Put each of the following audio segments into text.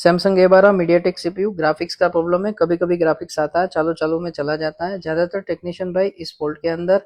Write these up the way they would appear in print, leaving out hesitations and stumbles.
Samsung A12 MediaTek CPU. Graphics का problem है, कभी कभी ग्राफिक्स आता है, चालू चालू में चला जाता है। ज्यादातर टेक्नीशियन भाई इस फॉल्ट के अंदर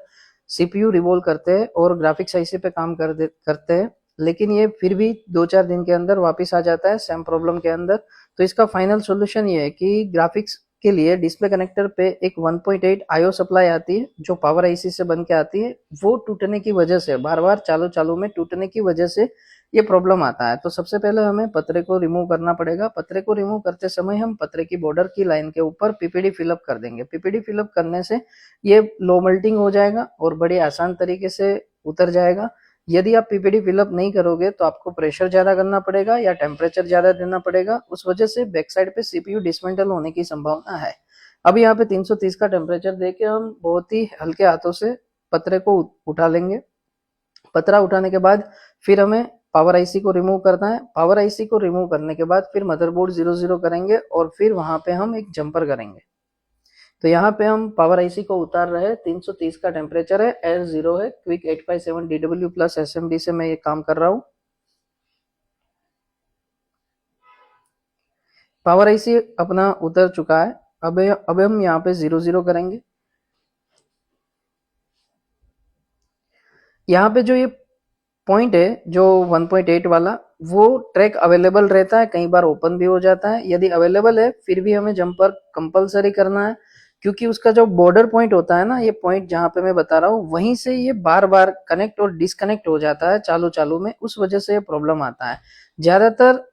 सीपीयू रिवॉल्व करते हैं और ग्राफिक्स आईसी पे काम करते हैं, लेकिन ये फिर भी 2-4 दिन के अंदर वापस आ जाता है सेम प्रॉब्लम के अंदर। तो इसका फाइनल सोल्यूशन ये है कि ग्राफिक्स के लिए डिस्प्ले कनेक्टर पे एक 1.8 आईओ सप्लाई आती है जो पावर आईसी से बन के आती है। वो टूटने की वजह से, बार बार चालू चालू में टूटने की वजह से ये प्रॉब्लम आता है। तो सबसे पहले हमें पतरे को रिमूव करना पड़ेगा। पतरे को रिमूव करते समय हम पतरे की बॉर्डर की लाइन के ऊपर पीपीडी फिलअप कर देंगे। पीपीडी फिलअप करने से ये लो मेल्टिंग हो जाएगा और बड़े आसान तरीके से उतर जाएगा। यदि आप पीपीडी फिलअप नहीं करोगे तो आपको प्रेशर ज्यादा करना पड़ेगा या टेम्परेचर ज्यादा देना पड़ेगा, उस वजह से बैक साइड पे सीपीयू डिसमेंटल होने की संभावना है। अब यहाँ पे 330 का टेम्परेचर देके हम बहुत ही हल्के हाथों से पतरे को उठा लेंगे। पतरा उठाने के बाद फिर हमें पावर आईसी को रिमूव करना है। पावर आईसी को रिमूव करने के बाद फिर मदरबोर्ड 00 करेंगे और फिर वहां पे हम एक जंपर करेंगे। तो यहाँ पे हम पावर आईसी को उतार रहे हैं। 330 का टेम्परेचर है, S0 है, क्विक 857 DW प्लस SMD से मैं ये काम कर रहा हूँ। पावर आईसी अपना उतर चुका है। अब हम यहाँ पे 00 करेंगे। यहाँ पे जो ये पॉइंट है जो 1.8 वाला, वो ट्रैक अवेलेबल रहता है, कई बार ओपन भी हो जाता है। यदि अवेलेबल है फिर भी हमें जंपर कंपलसरी करना है, क्योंकि उसका जो बॉर्डर पॉइंट होता है ना, ये पॉइंट जहां पे मैं बता रहा हूँ, वहीं से ये बार बार कनेक्ट और डिसकनेक्ट हो जाता है चालू चालू में, उस वजह से ये प्रॉब्लम आता है। ज्यादातर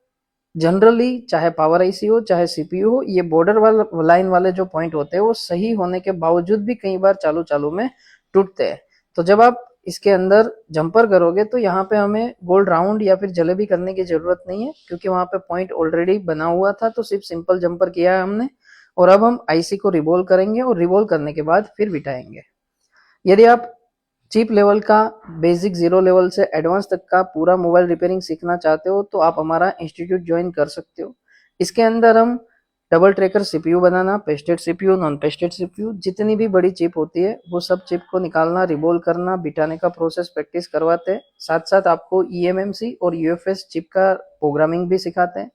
जनरली चाहे पावर आईसी हो चाहे सीपीयू हो, ये बॉर्डर वाला लाइन वाले जो पॉइंट होते हैं वो सही होने के बावजूद भी कई बार चालू चालू में टूटते हैं। तो जब आप इसके अंदर जंपर करोगे तो यहाँ पे हमें गोल्ड राउंड या फिर जलेबी करने की जरूरत नहीं है, क्योंकि वहां पे पॉइंट ऑलरेडी बना हुआ था। तो सिर्फ सिंपल जंपर किया है हमने। और अब हम आईसी को रिवॉल्व करेंगे और रिवॉल्व करने के बाद फिर बिठाएंगे। यदि आप चीप लेवल का, बेसिक 0 लेवल से एडवांस तक का पूरा मोबाइल रिपेयरिंग सीखना चाहते हो तो आप हमारा इंस्टीट्यूट ज्वाइन कर सकते हो। इसके अंदर हम डबल ट्रैकर सीपीयू बनाना, pasted CPU, non pasted CPU, जितनी भी बड़ी चिप होती है वो सब चिप को निकालना, रिबोल करना, बिठाने का प्रोसेस प्रैक्टिस करवाते हैं। साथ साथ आपको ईएमएमसी और यूएफएस चिप का प्रोग्रामिंग भी सिखाते हैं।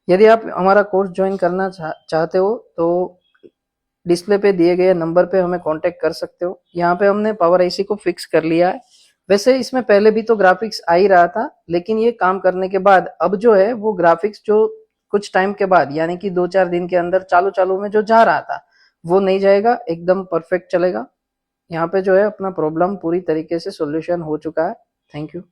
यदि आप हमारा कोर्स ज्वाइन करना चाहते हो तो डिस्प्ले पे दिए गए नंबर पे हमें कांटेक्ट कर सकते हो। यहाँ पे हमने पावर आईसी को फिक्स कर लिया है। वैसे इसमें पहले भी तो ग्राफिक्स आ ही रहा था, लेकिन ये काम करने के बाद अब जो है वो ग्राफिक्स जो कुछ टाइम के बाद, यानी कि 2-4 दिन के अंदर चालू चालू में जो जा रहा था वो नहीं जाएगा, एकदम परफेक्ट चलेगा। यहाँ पे जो है अपना प्रॉब्लम पूरी तरीके से सोल्यूशन हो चुका है। Thank you.